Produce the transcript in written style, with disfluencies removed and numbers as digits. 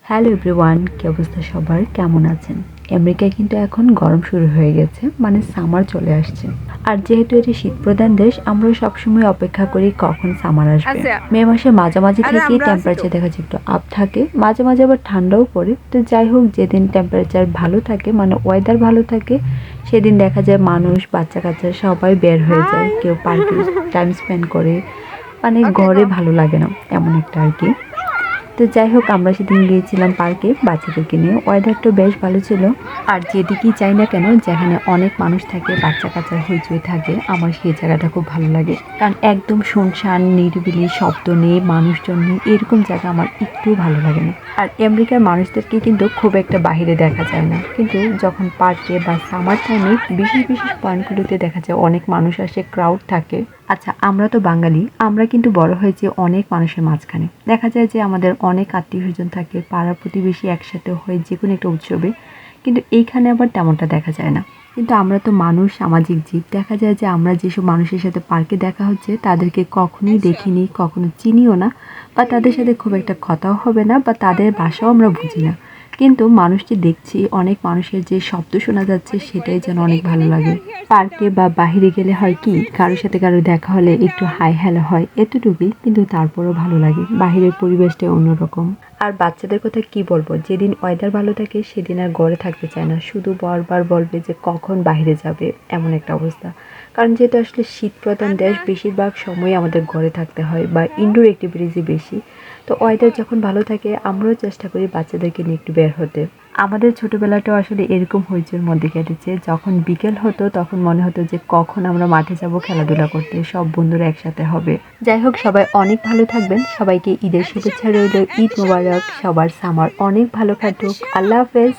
Hello everyone, কি অবস্থা সবার? কেমন আছেন? আমেরিকায় কিন্তু এখন গরম শুরু হয়ে গেছে, মানে সামার চলে আসছে। আর যেহেতু এটি শীতপ্রধান দেশ, আমরা সবসময় অপেক্ষা করি কখন সামার আসবে। আচ্ছা, মে মাসের মাঝামাঝি আরে থেকেই আমরা আছি তো। টেম্পারেচার দেখা যায় একটু আপ থাকে, মাঝে মাঝে আবার ঠান্ডাও পড়ে। তো যাই হোক, যেদিন টেম্পারেচার ভালো থাকে, মানে ওয়েদার ভালো থাকে, সেদিন দেখা যায় মানুষ, বাচ্চা কাচ্চা সবাই বের হয়ে যায়। হাই। কেউ পার্কে টাইম স্পেন্ড করে, মানে ওকে ঘরে গো। ভালো লাগে না এমন একটা আর কি। তো যাই হোক, আমরা সেদিন গিয়েছিলাম পার্কে বাচ্চাদেরকে নিয়ে। ওয়েদারটা বেশ ভালো ছিল। আর যেদিকেই যাই না কেন, যেখানে অনেক মানুষ থাকে, বাচ্চা কাচ্চার হইচই থাকে, আমার সেই জায়গাটা খুব ভালো লাগে। কারণ একদম শুনশান, নিরিবিলি, শব্দ নেই, মানুষজন নেই, এরকম জায়গা আমার একটু ভালো লাগে না। আর আমেরিকার মানুষদেরকে কিন্তু খুব একটা বাইরে দেখা যায় না, কিন্তু যখন পার্কে বা সামার টাইমে বিশেষ বিশেষ পয়েন্টগুলোতে দেখা যায় অনেক মানুষ আসে, ক্রাউড থাকে। আচ্ছা, আমরা তো বাঙালি, আমরা কিন্তু বড় হয়েছি অনেক মানুষের মাঝখানে। দেখা যায় যে আমাদের অনেক আত্মীয় স্বজন থাকে, পাড়া প্রতিবেশী একসাথে হয় যে কোনো একটা উৎসবে, কিন্তু এইখানে আবার তেমনটা দেখা যায় না। কিন্তু আমরা তো মানুষ, সামাজিক জীব। দেখা যায় যে আমরা যেসব মানুষের সাথে পার্কে দেখা হচ্ছে, তাদেরকে কখনোই দেখিনি, কখনো চিনিও না, বা তাদের সাথে খুব একটা কথাও হবে না, বা তাদের ভাষাও আমরা বুঝি না। কিন্তু মানুষটি দেখছি, অনেক মানুষের যে শব্দ শোনা যাচ্ছে, সেটাই যেন অনেক ভালো লাগে। পার্কে বা বাহিরে গেলে হয় কি, কারোর সাথে কারো দেখা হলে একটু হাই হ্যালো হয়, এতটুকুই, কিন্তু তারপরও ভালো লাগে। বাহিরের পরিবেশটা অন্যরকম। আর বাচ্চাদের কথা কি বলবো, যেদিন ওয়েদার ভালো থাকে সেদিন আর ঘরে থাকতে চায় না, শুধু বারবার বলবে যে কখন বাইরে যাবে, এমন একটা অবস্থা। কারণ যেহেতু আসলে শীত প্রধান দেশ, বেশিরভাগ সময় আমাদের ঘরে থাকতে হয় বা ইনডোর অ্যাক্টিভিটিসই বেশি। তো ওয়েদার যখন ভালো থাকে, আমরাও চেষ্টা করি বাচ্চাদেরকে নিয়ে একটু বের হতে। আমাদের ছোটবেলাটাও আসলে এরকম হইচইয়ের মধ্যে কেটেছে। যখন বিকেল হতো তখন মনে হতো যে কখন আমরা মাঠে যাব খেলাধুলা করতে, সব বন্ধুরা একসাথে হবে। যাই হোক, সবাই অনেক ভালো থাকবেন। সবাইকে ঈদের শুভেচ্ছা রইল। ঈদ মোবারক। সবার সামার অনেক ভালো কাটুক। আল্লাহ হাফেজ।